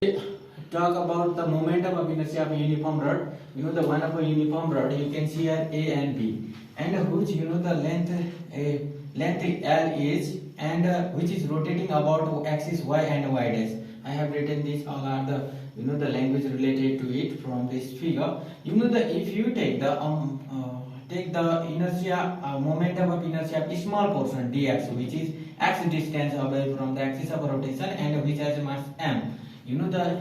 Talk about the momentum of inertia of a uniform rod. The one of a uniform rod, you can see here A and B, and which the length L is, and which is rotating about axis Y and Y dash. I have written this, all are the the language related to it from this figure. If you take the inertia momentum of inertia of small portion dx, which is x distance away from the axis of rotation and which has mass m.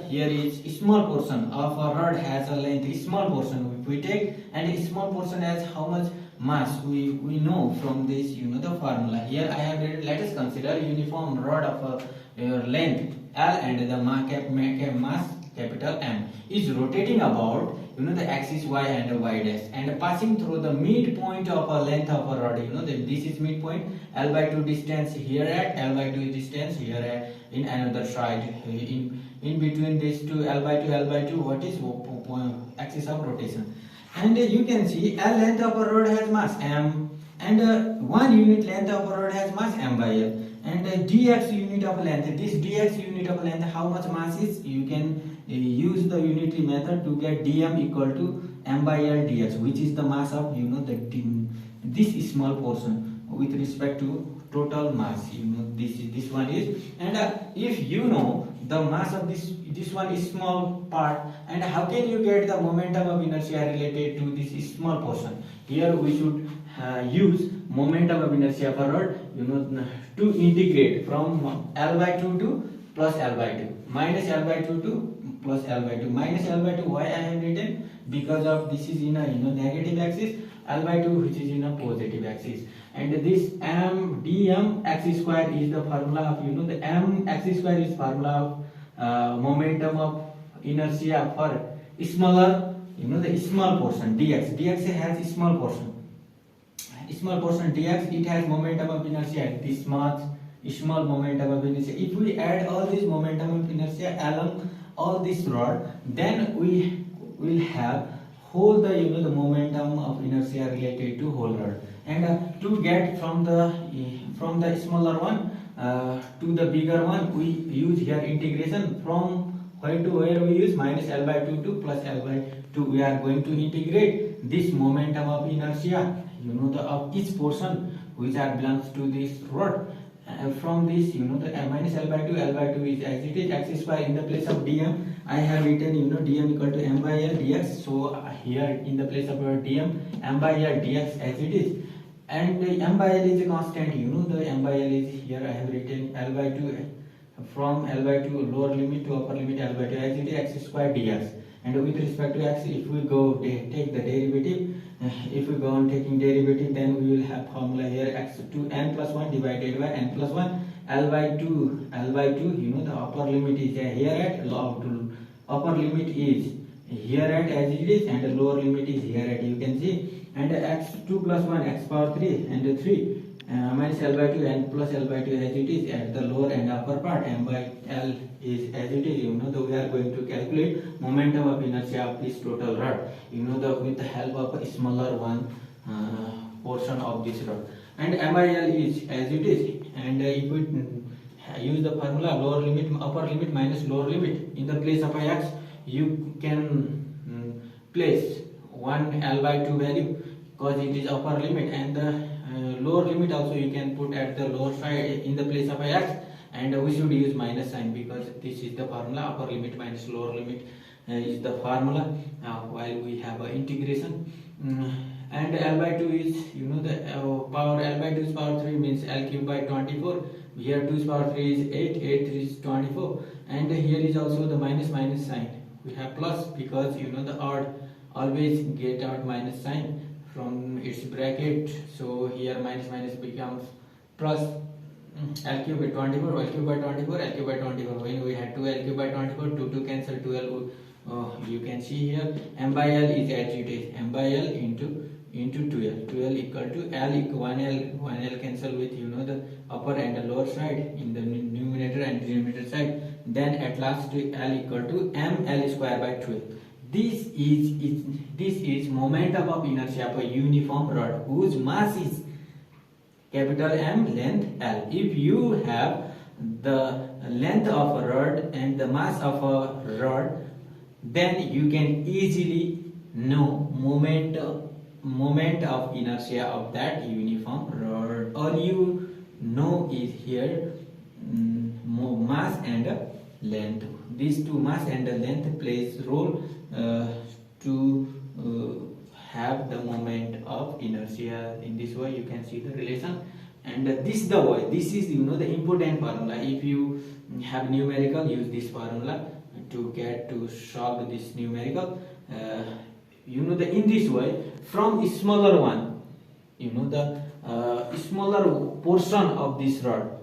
Here is small portion of a rod has a length small portion if we take, and small portion has how much mass we know from this the formula. Here I have written, let us consider uniform rod of a length L and the mass capital M is rotating about the axis Y and Y dash and passing through the midpoint of a length of a rod. This is midpoint, L by 2 distance here at, L by 2 distance here at, in another side, in between these two, L by 2 what is axis of rotation. And you can see L length of a rod has mass M, and 1 unit length of a rod has mass M by L, and dx unit of length, this dx unit of length how much mass is, you can use the unitary method to get dm equal to m by L dx, which is the mass of this small portion with respect to total mass. This one is, and if you know the mass of this one is small part, and how can you get the momentum of inertia related to this small portion? Here we should use momentum of inertia for rod to integrate from L by 2 to plus L by 2, minus L by 2 to plus L by 2, minus L by 2. Why I have written? Because of this is in a negative axis, L by 2 which is in a positive axis, and this m dm x square is the formula of the m x square is formula of momentum of inertia for smaller the small portion dx has small portion dx, it has momentum of inertia this much small momentum of inertia. If we add all this momentum of inertia along all this rod, then we will have whole the the momentum of inertia related to whole rod, and to get from the smaller one to the bigger one, we use here integration from where to where. We use minus L by 2 to plus L by 2. We are going to integrate this momentum of inertia of each portion which belongs to this rod. From this the minus L by 2 is as it is, x square in the place of dm I have written dm equal to m by L dx. So here in the place of dm m by L dx as it is, and m by L is a constant. The m by L is here I have written L by 2 from L by 2 lower limit to upper limit L by 2 as it is x square dx. And with respect to x, if we go take the derivative, if we go on taking derivative, then we will have formula here x to n plus 1 divided by n plus 1 L by 2 the upper limit is here at, upper limit is here at as it is, and the lower limit is here at, you can see, and x 2 plus 1 x power 3 and 3 minus L by 2 and plus L by 2 as it is at the lower and upper part, m by L is as it is. We are going to calculate momentum of inertia of this total rod with the help of a smaller one portion of this rod, and m by L is as it is, and if we use the formula lower limit upper limit minus lower limit, in the place of x you can place 1 L by 2 value because it is upper limit, and the lower limit also you can put at the lower side in the place of x, and we should use minus sign because this is the formula, upper limit minus lower limit is the formula while we have integration. And L by 2 is the power, L by 2 is power 3 means L cube by 24, here 2 is power 3 is 8 3 is 24, and here is also the minus sign, we have plus because the odd always get out minus sign from its bracket, so here minus becomes plus L cube by 24, L cube by 24, L cube by 24. When we had 2 L cube by 24, 2 cancel, 2L you can see here m by L is as it is, m by L into 2L equal to L equal 1L cancel with the upper and the lower side in the numerator and denominator side, then at last L equal to mL square by 12. This is momentum of inertia of a uniform rod whose mass is capital M, length L. If you have the length of a rod and the mass of a rod, then you can easily know moment of inertia of that uniform rod. All you know is here mass and length. These two, mass and length, plays role to have the moment of inertia. In this way you can see the relation. And this the way, this is the important formula. If you have numerical, use this formula to solve this numerical. In this way, from smaller one, the smaller portion of this rod,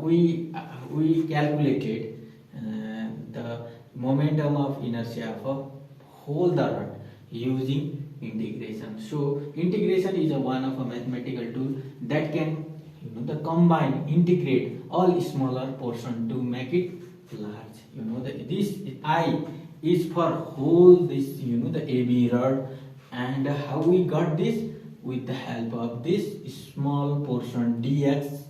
we calculated the momentum of inertia of a whole the rod using integration. So integration is one of a mathematical tool that can the integrate all smaller portion to make it large. This I is for whole this the AB rod. And how we got this? With the help of this small portion dx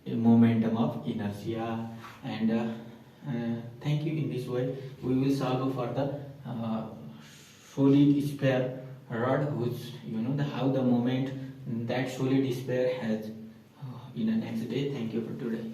momentum of inertia. And thank you. In this way we will solve for the solid sphere rod, which how the moment that solid sphere has in the next day. Thank you for today.